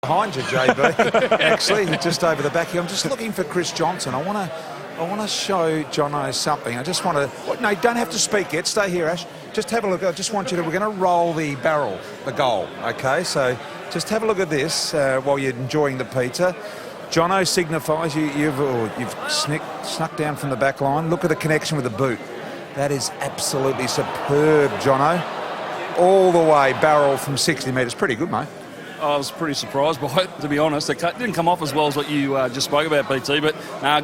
Behind you, JB. Actually, just over the back here. I'm just looking for Chris Johnson. I want to show Jono something. I just want to... No, you don't have to speak yet. Stay here, Ash. Just have a look. I just want you to... We're going to roll the barrel, the goal, okay? So just have a look at this while you're enjoying the pizza. Jono signifies you've snuck down from the back line. Look at the connection with the boot. That is absolutely superb, Jono. All the way, barrel from 60 metres. Pretty good, mate. I was pretty surprised by it, to be honest. It didn't come off as well as what you just spoke about, BT, but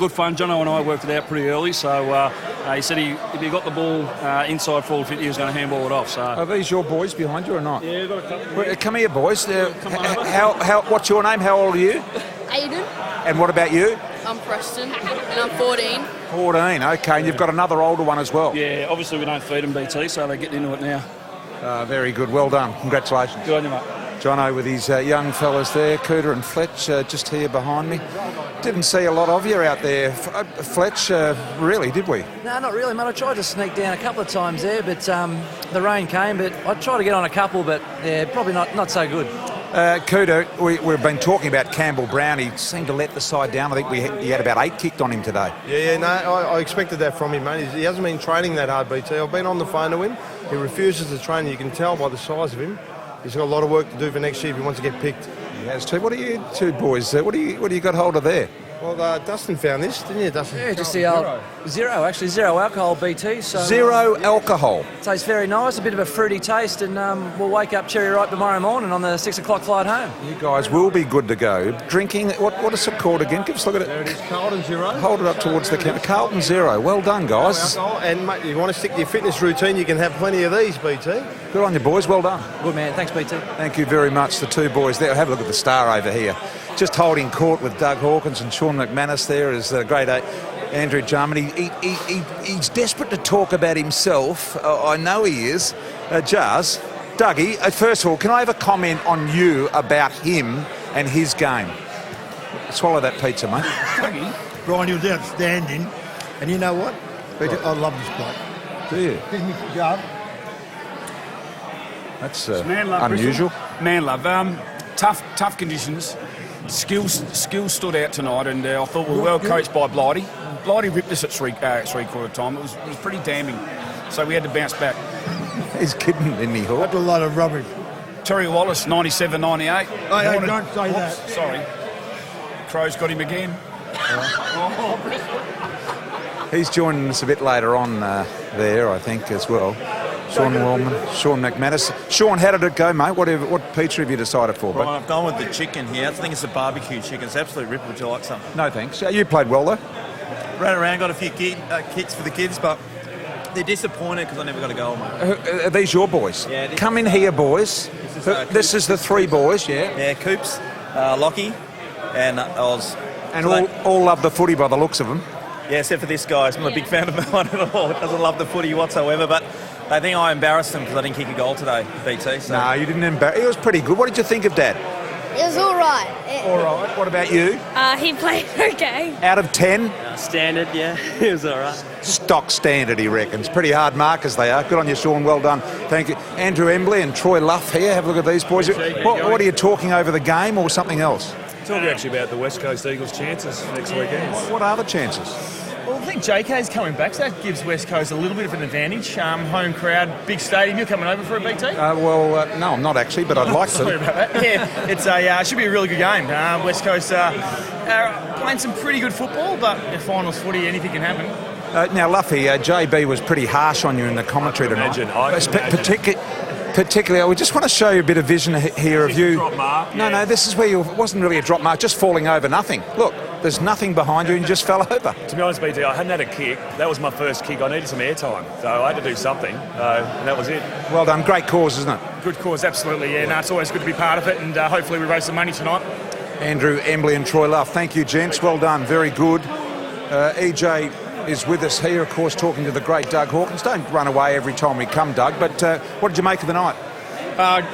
good fun. Jono and I worked it out pretty early, so he said if he got the ball inside forward 50, he was going to handball it off. So. Are these your boys behind you or not? Yeah, got a couple. Come here, boys. What's your name? How old are you? Aiden. And what about you? I'm Preston, and I'm 14. 14, okay. And you've got another older one as well. Yeah, obviously we don't feed them, BT, so they're getting into it now. Very good. Well done. Congratulations. Good on you, mate. Jono with his young fellas there, Cooter and Fletch, just here behind me. Didn't see a lot of you out there, Fletch, really, did we? No, not really, mate. I tried to sneak down a couple of times there, but the rain came, but I tried to get on a couple, but yeah, probably not so good. Cooter, we've been talking about Campbell Brown. He seemed to let the side down. I think he had about 8 kicked on him today. No, I expected that from him, mate. He hasn't been training that hard, BT. I've been on the phone to him. He refuses to train. You can tell by the size of him. He's got a lot of work to do for next year if he wants to get picked. He has too. What are you two boys? What do you got hold of there? Well, Dustin found this, didn't you, Dustin? Yeah, just the zero alcohol, BT. So, zero alcohol. Tastes very nice, a bit of a fruity taste, and we'll wake up cherry ripe tomorrow morning on the 6 o'clock flight home. You guys will be good to go. Drinking, what is it called again? Give us a look at it. There it is, Carlton Zero. Hold it up towards the camera. Carlton Zero. Well done, guys. And, mate, you want to stick to your fitness routine, you can have plenty of these, BT. Good on you, boys. Well done. Good, man. Thanks, BT. Thank you very much, the two boys there. Have a look at the star over here. Just holding court with Doug Hawkins and Sean McManus there is the great Andrew Jarman. He's desperate to talk about himself. I know he is. Jars, Dougie, first of all, can I have a comment on you about him and his game? Swallow that pizza, mate. Dougie? Brian, he was outstanding. And you know what? I love this bloke. Do you? Excuse me, Jar. That's Man love, unusual. Bristol. Man love. Tough conditions. Skills stood out tonight, and I thought we were well coached by Blighty. Blighty ripped us at three-quarter time. It was pretty damning. So we had to bounce back. He's kidding, isn't he, Hawk? That's a lot of rubbish. Terry Wallace, 97, 98. Hey, don't say that. Sorry. Crows got him again. He's joining us a bit later on there, I think, as well. Sean Wellman, Sean McManus. Sean, how did it go, mate? What pizza have you decided for? Right, I've gone with the chicken here. I think it's a barbecue chicken. It's absolutely ripple. Would you like some? No, thanks. You played well, though. Ran around, got a few kicks for the kids, but they're disappointed because I never got a goal, mate. Are these your boys? Yeah. Come in here, boys. This is the three boys, yeah? Yeah, Coops, Lockie, and Oz. And all love the footy by the looks of them. Yeah, except for this guy. I'm not a big fan of mine at all. Doesn't love the footy whatsoever, but I think I embarrassed him because I didn't kick a goal today, BT. So. No, you didn't embarrass. It was pretty good. What did you think of Dad? It was all right. All right. What about you? He played okay. Out of 10? Standard, yeah. It was all right. Stock standard, he reckons. Pretty hard markers they are. Good on you, Sean. Well done. Thank you. Andrew Embley and Troy Luff here. Have a look at these boys. What are you talking over the game or something else? Talking actually about the West Coast Eagles' chances next weekend. What are the chances? Well, I think JK's coming back, so that gives West Coast a little bit of an advantage. Home crowd, big stadium. You're coming over for a BT? No, I'm not actually, but I'd like to. Sorry about that. Yeah, it should be a really good game. West Coast playing some pretty good football, but if finals footy, anything can happen. Now, Luffy, JB was pretty harsh on you in the commentary tonight. Particularly, we just want to show you a bit of vision here of you. Drop mark, no, this is where it wasn't really a drop mark, just falling over nothing. Look, there's nothing behind you and you just fell over. To be honest, BT, I hadn't had a kick. That was my first kick. I needed some airtime, so I had to do something, and that was it. Well done. Great cause, isn't it? Good cause, absolutely. Yeah, no, it's always good to be part of it, and hopefully we raise some money tonight. Andrew Embley and Troy Luff. Thank you, gents. Well done. Very good. EJ is with us here, of course, talking to the great Doug Hawkins. Don't run away every time we come, Doug, but what did you make of the night?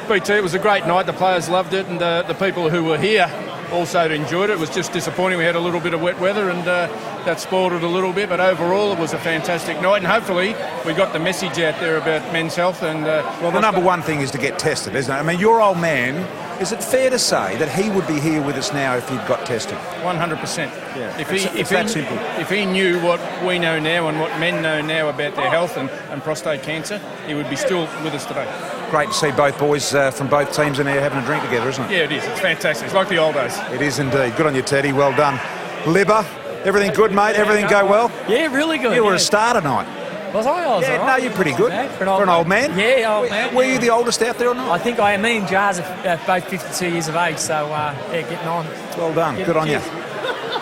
BT, it was a great night. The players loved it, and the people who were here also enjoyed it. It was just disappointing. We had a little bit of wet weather, and that spoiled it a little bit, but overall it was a fantastic night, and hopefully we got the message out there about men's health. And well, the number one thing is to get tested, isn't it? I mean, your old man Is it fair to say that he would be here with us now if he'd got tested? 100%. Yeah. It's that simple. If he knew what we know now and what men know now about their health and prostate cancer, he would be still with us today. Great to see both boys from both teams in there having a drink together, isn't it? Yeah, it is. It's fantastic. It's like the old days. It is indeed. Good on you, Teddy. Well done. Libba, everything good, mate? Everything go well? Yeah, really good. You were a star tonight. Was I? I was yeah, all right. no, you're pretty good. For an old man? Yeah, old man. Were you the oldest out there or not? I think I am. Me and Jars are both 52 years of age, so yeah, getting on. Well done. Good on you.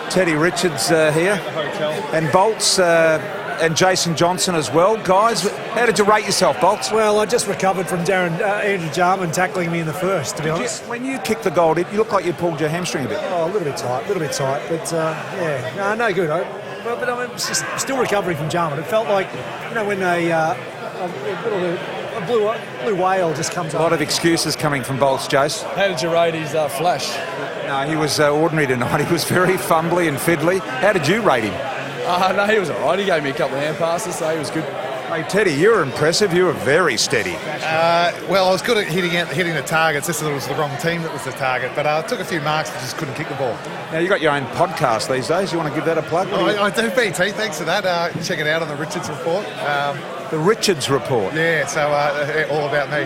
Teddy Richards here. And Bolts and Jason Johnson as well. Guys, how did you rate yourself, Bolts? Well, I just recovered from Andrew Jarman tackling me in the first, to be honest. When you kicked the goal, you looked like you pulled your hamstring a bit. Oh, a little bit tight. But yeah, no good. But I'm still recovering from Jarman. It felt like, when a blue whale just comes up. A lot of excuses coming from Bolts, Jace. How did you rate his flash? No, he was ordinary tonight. He was very fumbly and fiddly. How did you rate him? No, he was all right. He gave me a couple of hand passes, so he was good. Hey, Teddy, you were impressive. You were very steady. Well, I was good at hitting the targets. This was the wrong team that was the target, but I took a few marks but just couldn't kick the ball. Now, you got your own podcast these days. You want to give that a plug? I do, BT. Thanks for that. Check it out on the Richards Report. The Richards Report? Yeah, so all about me.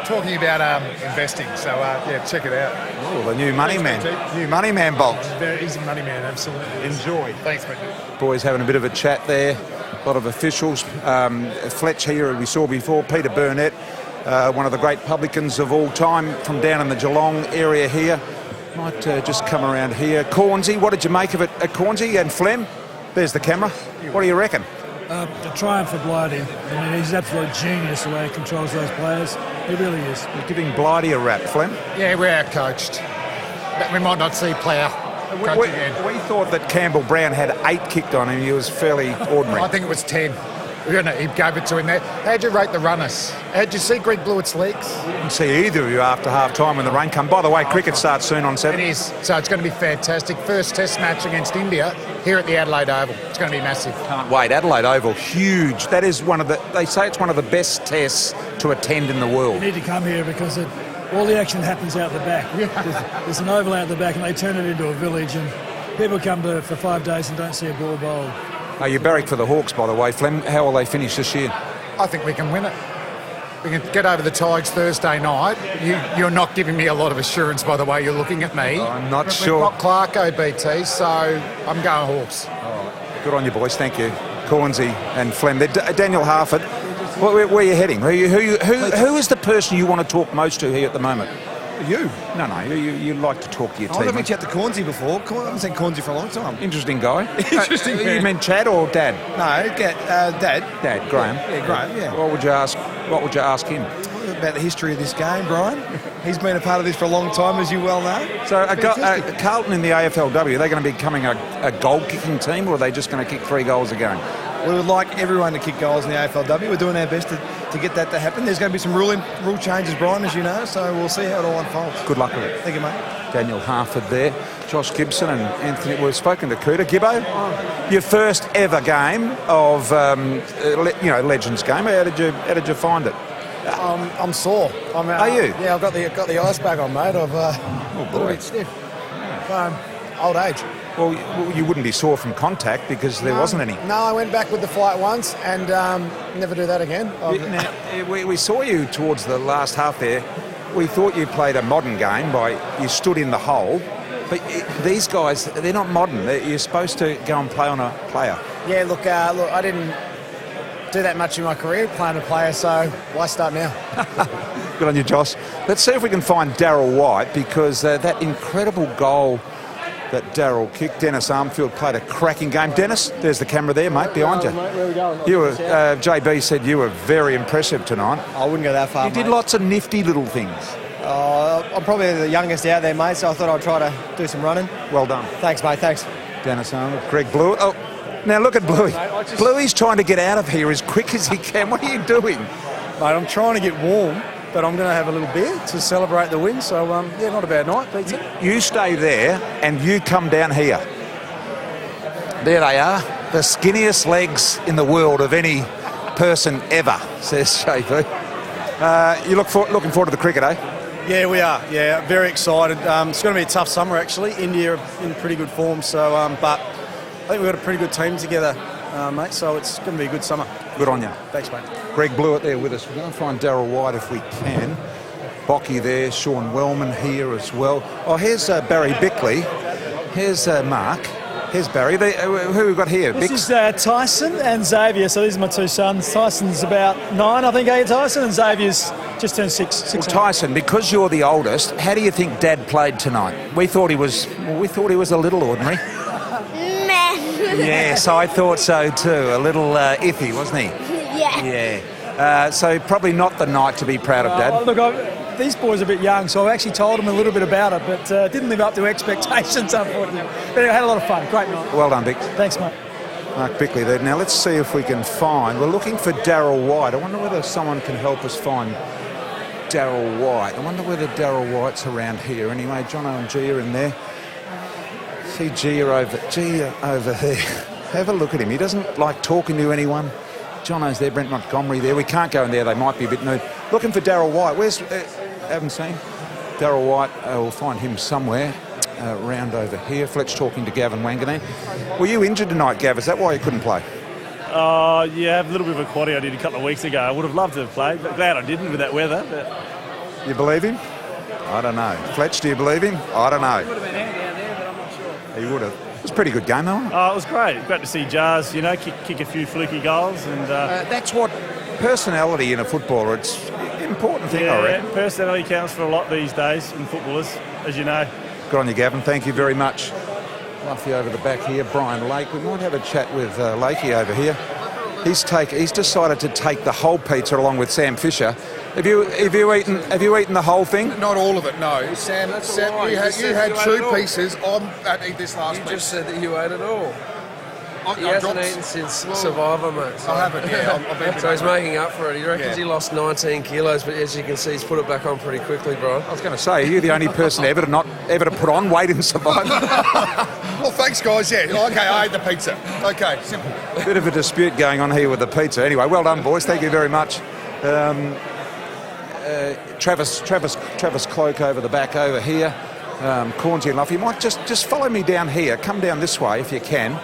Talking about investing, so check it out. Oh, the new money man. New money man, Bolt. He's a money man, absolutely. Enjoy. Thanks, mate. Boys having a bit of a chat there. A lot of officials. Fletch here, we saw before. Peter Burnett, one of the great publicans of all time from down in the Geelong area here. Might just come around here. Cornsey, what did you make of it at Cornsey and Flem? There's the camera. What do you reckon? A triumph for Blighty. I mean, he's an absolute genius the way he controls those players. He really is. You're giving Blighty a rap, Flem? Yeah, we're outcoached. But we might not see Plough coaching again. We thought that Campbell Brown had 8 kicked on him. He was fairly ordinary. I think it was 10. He gave it to him there. How'd you rate the runners? How'd you see Greg Blewett's legs? Didn't see either of you after half-time when the rain come. By the way, cricket starts soon on 7. It is. So it's going to be fantastic. First test match against India here at the Adelaide Oval. It's going to be massive. Can't wait. Adelaide Oval, huge. That is they say it's one of the best tests to attend in the world. You need to come here because all the action happens out the back. There's an oval out the back and they turn it into a village and people come for 5 days and don't see a ball bowled. You barrack for the Hawks, by the way, Flem. How will they finish this year? I think we can win it. We can get over the Tigers Thursday night. You're not giving me a lot of assurance by the way you're looking at me. I'm not but sure. We've got Clarko, BT, so I'm going Hawks. Good on you, boys. Thank you. Cornsey and Flem. Daniel Harford, where are you heading? Who is the person you want to talk most to here at the moment? You? No, you like to talk to your team. I've never met you at the Cornsey before. I haven't seen Cornsey for a long time. Interesting guy. Interesting You meant Chad or Dad? No, Dad. Dad, Graham. Yeah, Graham, yeah. What would you ask him? About the history of this game, Brian. He's been a part of this for a long time, as you well know. So Carlton in the AFLW, are they going to be becoming a goal-kicking team or are they just going to kick 3 goals a game? We would like everyone to kick goals in the AFLW. We're doing our best to get that to happen. There's going to be some rule changes, Brian, as you know, so we'll see how it all unfolds. Good luck with it. Thank you, mate. Daniel Harford there. Josh Gibson and Anthony. We've spoken to Cooter. Gibbo, your first ever game of, Legends game. How did you find it? I'm sore. Are you? Yeah, I've got the ice bag on, mate. I've a little bit stiff. Old age. Well, you wouldn't be sore from contact because there wasn't any. No, I went back with the flight once and never do that again. We saw you towards the last half there. We thought you played a modern game you stood in the hole. But these guys, they're not modern. You're supposed to go and play on a player. Yeah, look, I didn't do that much in my career playing a player, so why start now? Good on you, Josh. Let's see if we can find Darryl White because that incredible goal that Darryl kicked. Dennis Armfield played a cracking game. Dennis, there's the camera there, mate, behind you. Mate, where are we going? JB said you were very impressive tonight. I wouldn't go that far, You did lots of nifty little things. I'm probably the youngest out there, mate, so I thought I'd try to do some running. Well done. Thanks, mate, thanks. Dennis Armfield, Greg Blewett. Oh, now look at Bluey. Bluey's trying to get out of here as quick as he can. What are you doing? Mate, I'm trying to get warm, but I'm going to have a little beer to celebrate the win, so, not a bad night, BT. You stay there and you come down here. There they are, the skinniest legs in the world of any person ever, says JP. Looking forward to the cricket, eh? Yeah, we are. Yeah, very excited. It's going to be a tough summer, actually. India are in pretty good form, so but I think we've got a pretty good team together, mate, so it's going to be a good summer. Good on you. Thanks, mate. Greg Blewett there with us. We're going to find Darryl White if we can. Bocky there, Sean Wellman here as well. Oh, here's Barry Bickley. Here's Mark. Here's Barry. Who we've got here? This is Tyson and Xavier. So these are my two sons. Tyson's about 9, I think, Tyson, and Xavier's just turned 6. Well, Tyson, because you're the oldest, how do you think Dad played tonight? We thought he was a little ordinary. Yes, I thought so too. A little iffy, wasn't he? Yeah. Yeah. So probably not the night to be proud of, Dad. Look, these boys are a bit young, so I actually told them a little bit about it, but didn't live up to expectations, unfortunately. But anyway, had a lot of fun. Great night. Well done, Vic. Thanks, mate. Mark Bickley there. Now let's see if we can find. We're looking for Darryl White. I wonder whether someone can help us find Darryl White. I wonder whether Darryl White's around here. Anyway, Jono and G are in there. See G over there. Have a look at him. He doesn't like talking to anyone. Jono's there, Brent Montgomery there. We can't go in there. They might be a bit nude. Looking for Darryl White. Where's... haven't seen Darryl White. We'll find him somewhere around over here. Fletch talking to Gavin Wanganeen. Were you injured tonight, Gav? Is that why you couldn't play? Yeah, a little bit of a quaddie I did a couple of weeks ago. I would have loved to have played, but glad I didn't with that weather. But... You believe him? I don't know. Fletch, do you believe him? I don't know. He would have been handy down there, but I'm not sure. He would have. It was a pretty good game, though. It was great. Great to see Jars, kick a few fluky goals. And that's what personality in a footballer, it's an important thing, I reckon. Personality counts for a lot these days in footballers, as you know. Good on you, Gavin. Thank you very much. Luffy over the back here. Brian Lake. We might have a chat with Lakey over here. He's decided to take the whole pizza along with Sam Fisher. Have you eaten the whole thing? Not all of it, no. Sam, you had 2 pieces. I eat this last week. You just said that you ate it all. He I hasn't dropped... eaten since Survivor, mate. So. I haven't, yeah. So he's making up for it. He reckons he lost 19 kilos, but as you can see, he's put it back on pretty quickly, Brian. I was going to say, are you the only person ever to put on weight in Survivor? Well, thanks, guys. Yeah, okay, I ate the pizza. Okay, simple. Bit of a dispute going on here with the pizza. Anyway, well done, boys. Thank you very much. Travis Cloak over the back over here. Cornsy and Luffy. You might just follow me down here. Come down this way if you can.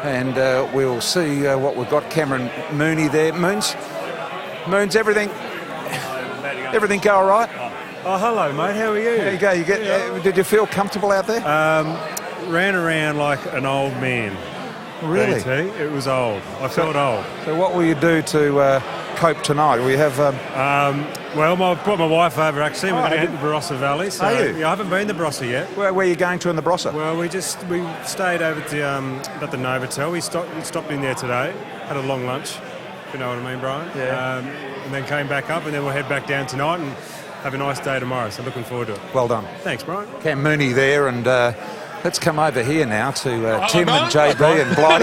And we'll see what we've got. Cameron Mooney there. Moons, everything go all right? Oh, hello, mate. How are you? There you go. Did you feel comfortable out there? Ran around like an old man. Really? BT. It was old. I felt old. So what will you do to cope tonight? Will you have... Well, I brought my wife over, actually. We're going to hit the Barossa Valley. So, are you? Yeah, I haven't been to Barossa yet. Where are you going to in the Barossa? Well, we stayed over at the Novotel. We stopped in there today, had a long lunch, if you know what I mean, Brian. Yeah. And then came back up, and then we'll head back down tonight and have a nice day tomorrow. So looking forward to it. Well done. Thanks, Brian. Cam Mooney there, and let's come over here now to Tim and JB and Blighty.